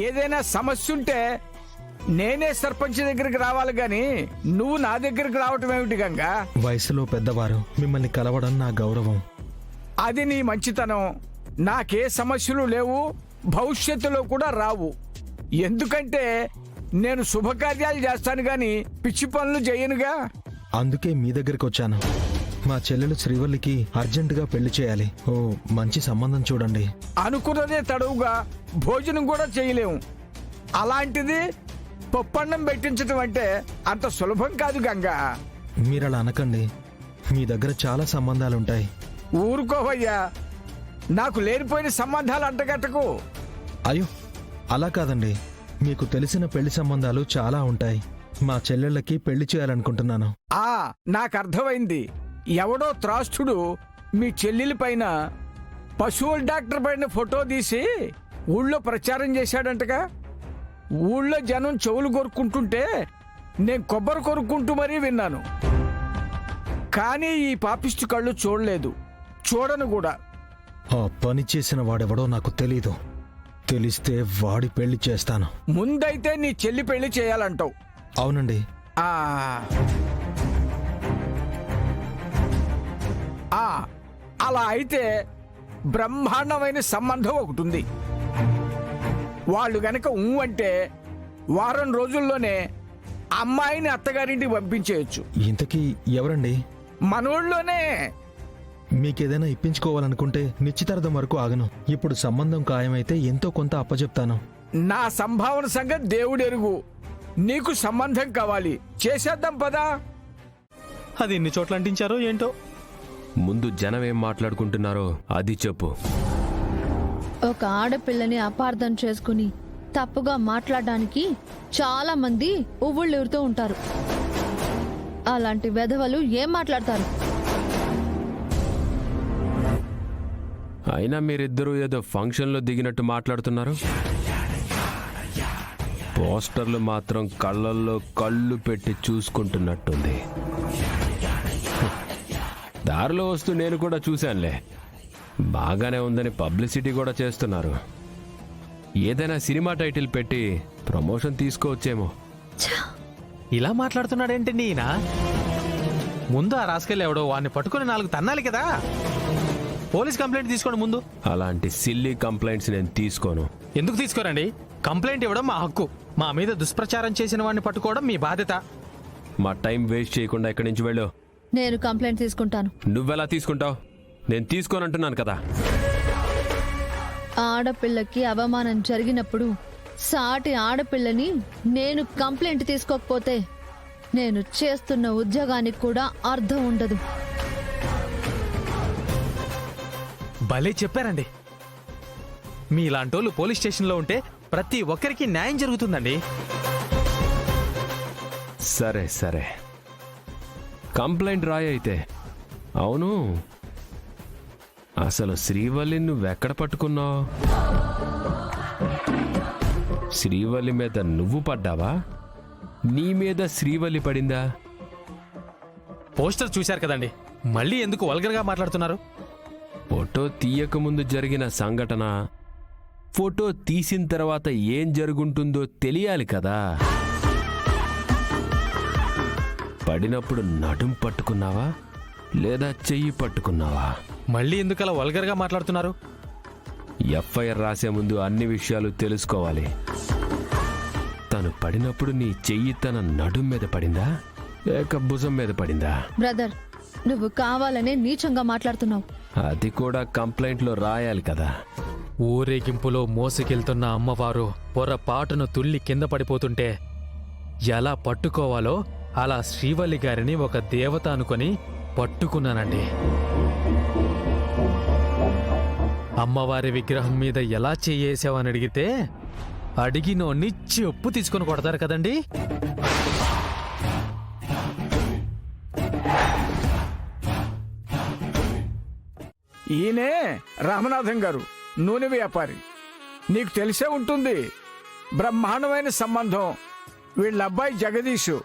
ఏదైనా సమస్య ఉంటే నేనే సర్పంచ్ దగ్గరికి రావాలి గాని నువ్వు నా దగ్గరికి రావటం ఏమిటి గంగా? వయసులో పెద్దవారు మిమ్మల్ని కలవడం నా గౌరవం. అది నీ మంచితనం. నాకే సమస్యలు లేవు, భవిష్యత్తులో కూడా రావు. ఎందుకంటే నేను శుభకార్యాలు చేస్తాను గాని పిచ్చి పనులు చేయనుగా. అందుకే మీ దగ్గరికి వచ్చాను. మా చెల్లెలు శ్రీవల్లికి అర్జెంటుగా పెళ్లి చేయాలి. ఓ మంచి సంబంధం చూడండి. అనుకున్నదే తడవుగా భోజనం కూడా చేయలేము. అలాంటిది పప్పన్నం పెట్టించటం అంటే అంత సులభం కాదు గంగా. మీరలా అనకండి. మీ దగ్గర చాలా సంబంధాలుంటాయి. ఊరుకోవయ్యా, నాకు లేనిపోయిన సంబంధాలు అంటగట్టకు. అయ్యో అలా కాదండి, మీకు తెలిసిన పెళ్లి సంబంధాలు చాలా ఉంటాయి. మా చెల్లెళ్ళకి పెళ్లి చేయాలనుకుంటున్నాను. నాకు అర్థమైంది. ఎవడో త్రాష్టుడు మీ చెల్లెలి పైన పశువుల డాక్టర్ పైన ఫోటో తీసి ఊళ్ళో ప్రచారం చేశాడంటగా. ఊళ్ళో జనం చెవులు కొరుక్కుంటుంటే నేను కొబ్బరి కొరుక్కుంటూ మరీ విన్నాను. కానీ ఈ పాపిష్టి కళ్ళు చూడలేదు, చూడను కూడా. ఆ పని చేసిన వాడెవడో నాకు తెలీదు. తెలిస్తే వాడి పెళ్లి చేస్తాను. ముందైతే నీ చెల్లి పెళ్లి చేయాలంటావు? అవునండి. అలా అయితే బ్రహ్మాండమైన సంబంధం ఒకటి ఉంది. వాళ్ళు గనక అంటే వారం రోజుల్లోనే అమ్మాయిని అత్తగారింటికి పంపించేయచ్చు. ఇంతకీ ఎవరండి? మనోళ్ళలోనే. మీకేదైనా ఇప్పించుకోవాలనుకుంటే నిశ్చితార్థం వరకు ఆగను. ఇప్పుడు సంబంధం ఖాయమైతే ఎంతో కొంత అప్పచెప్తాను. నా సంభావన సంగతి దేవుడెరుగు. నీకు సంబంధం కావాలి, చేసేద్దాం పదా. అది ఎన్ని చోట్ల అంటించారో ఏంటో. ముందు జనం ఏం మాట్లాడుకుంటున్నారో అది చెప్పు. ఒక ఆడపిల్లని అపార్థం చేసుకుని తప్పుగా మాట్లాడడానికి చాలా మంది ఉవ్వుళ్ళూరుతూ ఉంటారు. అలాంటి వెధవలు ఏం మాట్లాడతారు? అయినా మీరిద్దరూ ఏదో ఫంక్షన్లో దిగినట్టు మాట్లాడుతున్నారు. పోస్టర్లు మాత్రం కళ్ళల్లో కళ్ళు పెట్టి చూసుకుంటున్నట్టుంది. దారిలో వస్తూ నేను కూడా చూశానులే. బాగానే ఉందని పబ్లిసిటీ కూడా చేస్తున్నారు. ఏదైనా సినిమా టైటిల్ పెట్టి ప్రమోషన్ తీసుకోవచ్చేమో. ఇలా మాట్లాడుతున్నాడేంటి ఈయన? ముందు ఆ రాసుకెళ్ళి ఎవడో వాడిని పట్టుకుని 4 తన్నాలి కదా. పోలీస్ కంప్లైంట్ తీసుకోండి ముందు. అలాంటి సిల్లీ కంప్లైంట్స్ నేను తీసుకోను. ఎందుకు తీసుకోరండి? కంప్లైంట్ ఇవ్వడం మా హక్కు. మా మీద దుష్ప్రచారం చేసిన వాడిని పట్టుకోవడం మీ బాధ్యత. మా టైం వేస్ట్ చేయకుండా ఇక్కడి నుంచి వెళ్ళు. నేను కంప్లైంట్ తీసుకుంటాను. నువ్వెలా తీసుకుంటావు? నేను తీసుకోనంటున్నాను కదా. ఆడపిల్లకి అవమానం జరిగినప్పుడు సాటి ఆడపిల్లని నేను కంప్లైంట్ తీసుకోకపోతే నేను చేస్తున్న ఉద్యోగానికి కూడా అర్థం ఉండదు. భలే చెప్పారండి. మీలాంటోళ్ళు పోలీస్ స్టేషన్లో ఉంటే ప్రతి ఒక్కరికి న్యాయం జరుగుతుందండి. సరే సరే, కంప్లైంట్ రాయి అయితే. అవును, అసలు శ్రీవల్లి నువ్వెక్కడ పట్టుకున్నావు? శ్రీవల్లి మీద నువ్వు పడ్డావా? నీ మీద శ్రీవల్లి పడిందా? పోస్టర్ చూశారు కదండి, మళ్ళీ ఎందుకు వల్గర్గా మాట్లాడుతున్నారు? ఫోటో తీయకముందు జరిగిన సంఘటన, ఫోటో తీసిన తర్వాత ఏం జరుగుంటుందో తెలియాలి కదా. పడినప్పుడు నడుం పట్టుకున్నావా లేదా చెయ్యి పట్టుకున్నావా? మళ్ళీ ఎందుకలా వల్గర్గా మాట్లాడుతున్నారు? ఎఫ్ఐఆర్ రాసే ముందు అన్ని విషయాలు తెలుసుకోవాలి. తను పడినప్పుడు నీ చెయ్యి తన నడుం మీద పడిందా లేక భుజం మీద పడిందా? బ్రదర్, నువ్వు కావాలనే నీచంగా మాట్లాడుతున్నావు. అది కూడా కంప్లైంట్లో రాయాలి కదా. ఊరేగింపులో మోసుకెళ్తున్న అమ్మవారు పొరపాటును తుల్లి కింద పడిపోతుంటే ఎలా పట్టుకోవాలో అలా శ్రీవల్లి గారిని ఒక దేవత అనుకొని పట్టుకున్నానండి. అమ్మవారి విగ్రహం మీద ఎలా చేయేసావని అడిగితే అడిగినోన్ని చెప్పు తీసుకొని కొడతారు కదండి. ఈయనే రామనాథం గారు, నూనె వ్యాపారి. నీకు తెలిసే ఉంటుంది. బ్రహ్మాండమైన సంబంధం. వీళ్ళ అబ్బాయి జగదీషు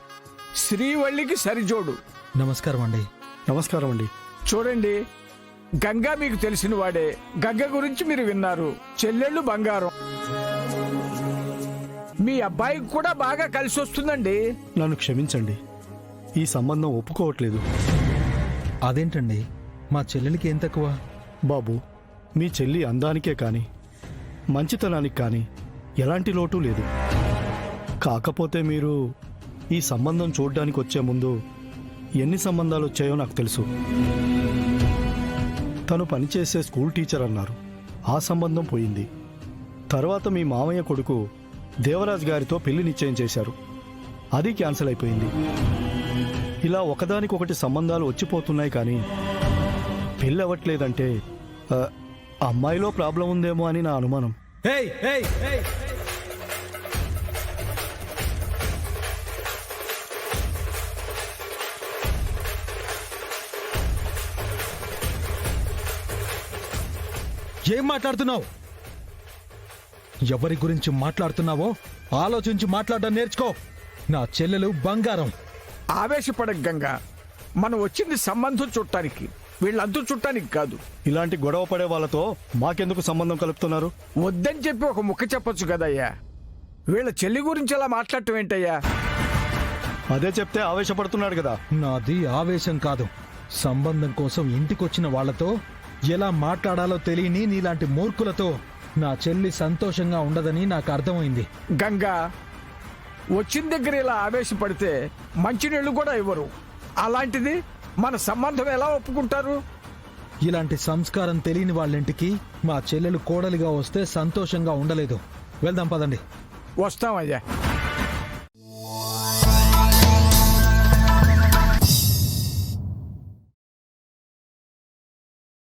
శ్రీవల్లికి సరిజోడు. నమస్కారం అండి. నమస్కారం అండి. చూడండి, గంగా మీకు తెలిసిన వాడే. గంగ గురించి మీరు విన్నారు. చెల్లెళ్ళు బంగారం. మీ అబ్బాయికి కూడా బాగా కలిసి వస్తుందండి. నన్ను క్షమించండి, ఈ సంబంధం ఒప్పుకోవట్లేదు. అదేంటండి, మా చెల్లెలికి ఏం తక్కువ? బాబు, మీ చెల్లి అందానికే కానీ మంచితనానికి కానీ ఎలాంటి లోటు లేదు. కాకపోతే మీరు ఈ సంబంధం చూడ్డానికి వచ్చే ముందు ఎన్ని సంబంధాలు వచ్చాయో నాకు తెలుసు. తను పనిచేసే స్కూల్ టీచర్ అన్నారు, ఆ సంబంధం పోయింది. తర్వాత మీ మామయ్య కొడుకు దేవరాజ్ గారితో పెళ్లి నిశ్చయం చేశారు, అది క్యాన్సిల్ అయిపోయింది. ఇలా ఒకదానికొకటి సంబంధాలు వచ్చిపోతున్నాయి కానీ పెళ్ళి అవ్వట్లేదంటే అమ్మాయిలో ప్రాబ్లం ఉందేమో అని నా అనుమానం. ఏయ్ ఏయ్ ఏయ్ ఏం మాట్లాడుతున్నావు? ఎవరి గురించి మాట్లాడుతున్నావో ఆలోచించి మాట్లాడడం నేర్చుకో. నా చెల్లెలు బంగారం. ఆవేశపడక గంగా, మనం వచ్చింది సంబంధం చుట్టానికి, వీళ్ళంతా చుట్టానికి కాదు. ఇలాంటి గొడవ పడే వాళ్ళతో మాకెందుకు సంబంధం కలుపుతున్నారు? వద్దని చెప్పి ఒక ముక్క చెప్పొచ్చు కదయ్యా. వీళ్ళ చెల్లి గురించి అలా మాట్లాడటం ఏంటయ్యా? అదే చెప్తే ఆవేశపడుతున్నాడు కదా. నాది ఆవేశం కాదు. సంబంధం కోసం ఇంటికొచ్చిన వాళ్లతో ఎలా మాట్లాడాలో తెలియని నీలాంటి మూర్ఖులతో నా చెల్లి సంతోషంగా ఉండదని నాకు అర్థమైంది. గంగా, వచ్చిన దగ్గర ఇలా ఆవేశపడితే మంచినీళ్ళు కూడా ఇవ్వరు. అలాంటిది మన సంబంధం ఎలా ఒప్పుకుంటారు? ఇలాంటి సంస్కారం తెలియని వాళ్ళింటికి మా చెల్లెలు కోడలిగా వస్తే సంతోషంగా ఉండలేదు. వెళ్దాం పదండి. వస్తామయ్యా.